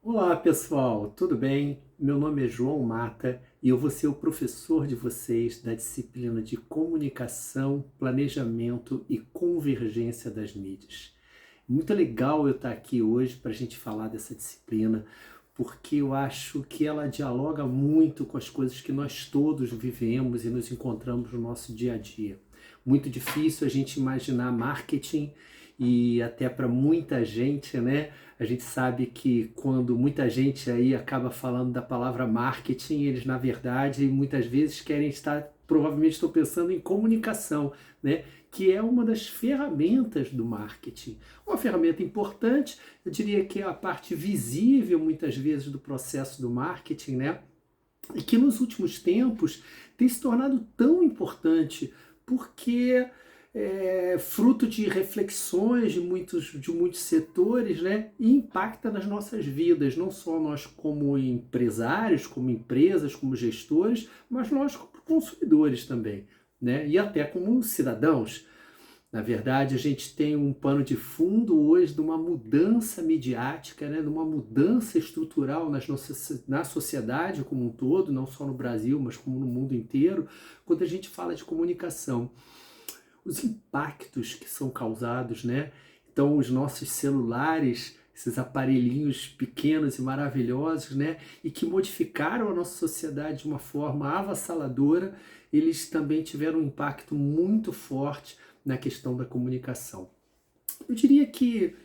Olá pessoal, tudo bem? Meu nome é João Mata e eu vou ser o professor de vocês da disciplina de Comunicação, Planejamento e Convergência das Mídias. Muito legal eu estar aqui hoje para a gente falar dessa disciplina, porque eu acho que ela dialoga muito com as coisas que nós todos vivemos e nos encontramos no nosso dia a dia. Muito difícil a gente imaginar marketing e até para muita gente, né? A gente sabe que quando muita gente aí acaba falando da palavra marketing, eles na verdade muitas vezes querem estar, provavelmente estão pensando em comunicação, né? Que é uma das ferramentas do marketing. Uma ferramenta importante, eu diria que é a parte visível muitas vezes do processo do marketing, né? E que nos últimos tempos tem se tornado tão importante porque fruto de reflexões de muitos setores, né, e impacta nas nossas vidas, não só nós como empresários, como empresas, como gestores, mas nós como consumidores também, né, e até como cidadãos. Na verdade, a gente tem um pano de fundo hoje de uma mudança midiática, né, de uma mudança estrutural na sociedade como um todo, não só no Brasil, mas como no mundo inteiro, quando a gente fala de comunicação. Os impactos que são causados, né? Então, os nossos celulares, esses aparelhinhos pequenos e maravilhosos, né? E que modificaram a nossa sociedade de uma forma avassaladora, eles também tiveram um impacto muito forte na questão da comunicação. Eu diria que,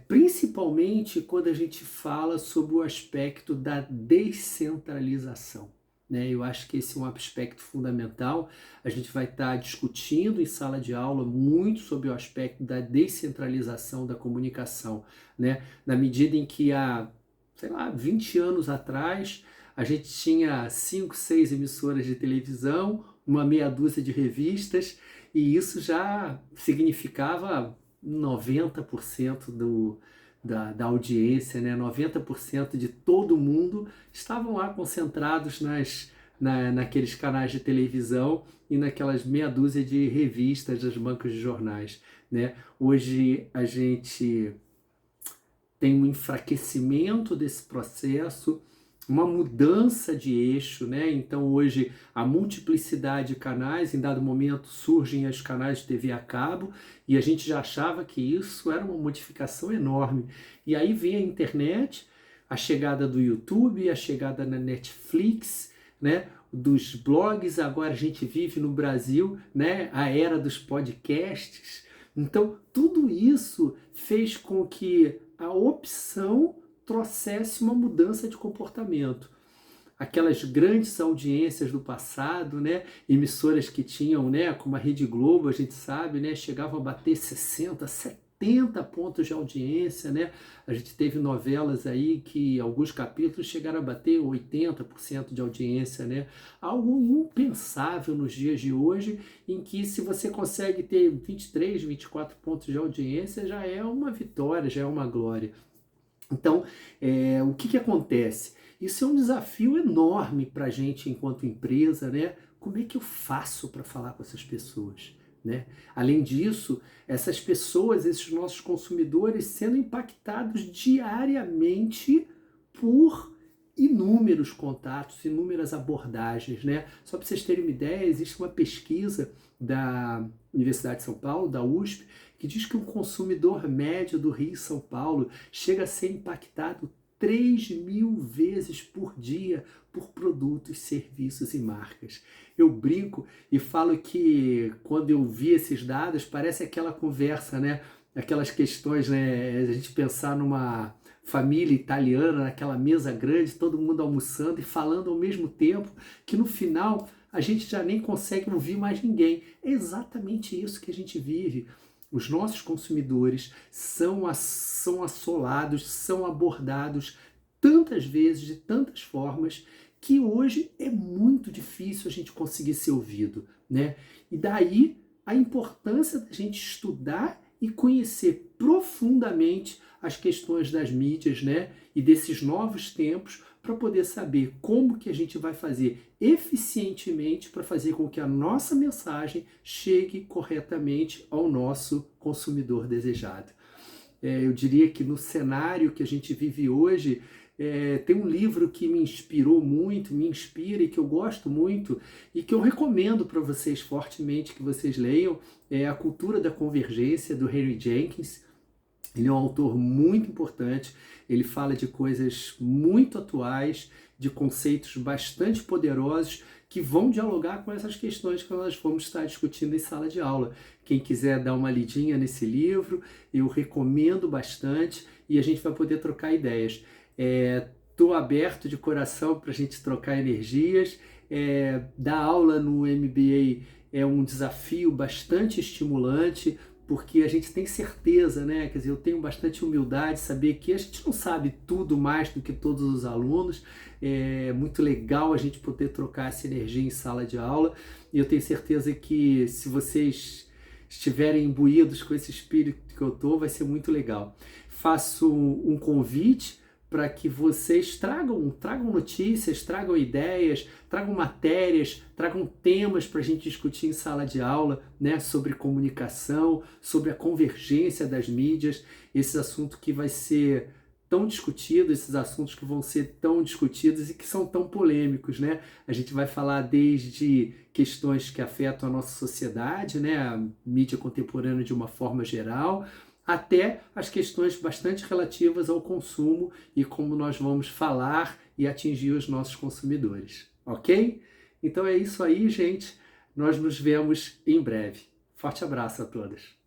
principalmente quando a gente fala sobre o aspecto da descentralização, né? Eu acho que esse é um aspecto fundamental. A gente vai estar discutindo em sala de aula muito sobre o aspecto da descentralização da comunicação, né? Na medida em que há, sei lá, 20 anos atrás, a gente tinha 5, 6 emissoras de televisão, uma meia dúzia de revistas, e isso já significava 90% da audiência, né? 90% de todo mundo estavam lá concentrados naqueles canais de televisão e naquelas meia dúzia de revistas das bancas de jornais, né? Hoje a gente tem um enfraquecimento desse processo, uma mudança de eixo, né? Então hoje a multiplicidade de canais, em dado momento surgem os canais de TV a cabo e a gente já achava que isso era uma modificação enorme. E aí vem a internet, a chegada do YouTube, a chegada da Netflix, né? Dos blogs, agora a gente vive no Brasil, né? A era dos podcasts. Então tudo isso fez com que a opção trouxesse uma mudança de comportamento. Aquelas grandes audiências do passado, né, emissoras que tinham, né, como a Rede Globo, a gente sabe, né, chegavam a bater 60, 70 pontos de audiência, né? A gente teve novelas aí que alguns capítulos chegaram a bater 80% de audiência, né? Algo impensável nos dias de hoje, em que se você consegue ter 23, 24 pontos de audiência, já é uma vitória, já é uma glória. Então, o que acontece? Isso é um desafio enorme para a gente enquanto empresa, né? Como é que eu faço para falar com essas pessoas? Né? Além disso, essas pessoas, esses nossos consumidores, sendo impactados diariamente por inúmeros contatos, inúmeras abordagens, né? Só para vocês terem uma ideia, existe uma pesquisa da Universidade de São Paulo, da USP, que diz que um consumidor médio do Rio e São Paulo chega a ser impactado 3.000 vezes por dia por produtos, serviços e marcas. Eu brinco e falo que quando eu vi esses dados, parece aquela conversa, né? Aquelas questões, né? A gente pensar numa família italiana, naquela mesa grande, todo mundo almoçando e falando ao mesmo tempo, que no final a gente já nem consegue ouvir mais ninguém. É exatamente isso que a gente vive. Os nossos consumidores são assolados, são abordados tantas vezes, de tantas formas, que hoje é muito difícil a gente conseguir ser ouvido, né? E daí a importância da gente estudar e conhecer profundamente as questões das mídias, né? E desses novos tempos, para poder saber como que a gente vai fazer eficientemente para fazer com que a nossa mensagem chegue corretamente ao nosso consumidor desejado. Eu diria que no cenário que a gente vive hoje, tem um livro que me inspirou muito, me inspira e que eu gosto muito e que eu recomendo para vocês fortemente que vocês leiam, é A Cultura da Convergência, do Henry Jenkins. Ele é um autor muito importante, ele fala de coisas muito atuais, de conceitos bastante poderosos que vão dialogar com essas questões que nós vamos estar discutindo em sala de aula. Quem quiser dar uma lidinha nesse livro, eu recomendo bastante e a gente vai poder trocar ideias. Estou aberto de coração para a gente trocar energias. Dar aula no MBA é um desafio bastante estimulante, porque a gente tem certeza, né? Quer dizer, eu tenho bastante humildade, saber que a gente não sabe tudo mais do que todos os alunos. É muito legal a gente poder trocar essa energia em sala de aula. E eu tenho certeza que se vocês estiverem imbuídos com esse espírito que eu tô, vai ser muito legal. Faço um convite para que vocês tragam notícias, tragam ideias, tragam matérias, tragam temas para a gente discutir em sala de aula, né, sobre comunicação, sobre a convergência das mídias, esse assunto que vai ser tão discutido, esses assuntos que vão ser tão discutidos e que são tão polêmicos, né? A gente vai falar desde questões que afetam a nossa sociedade, né, a mídia contemporânea de uma forma geral, até as questões bastante relativas ao consumo e como nós vamos falar e atingir os nossos consumidores, ok? Então é isso aí, gente. Nós nos vemos em breve. Forte abraço a todas.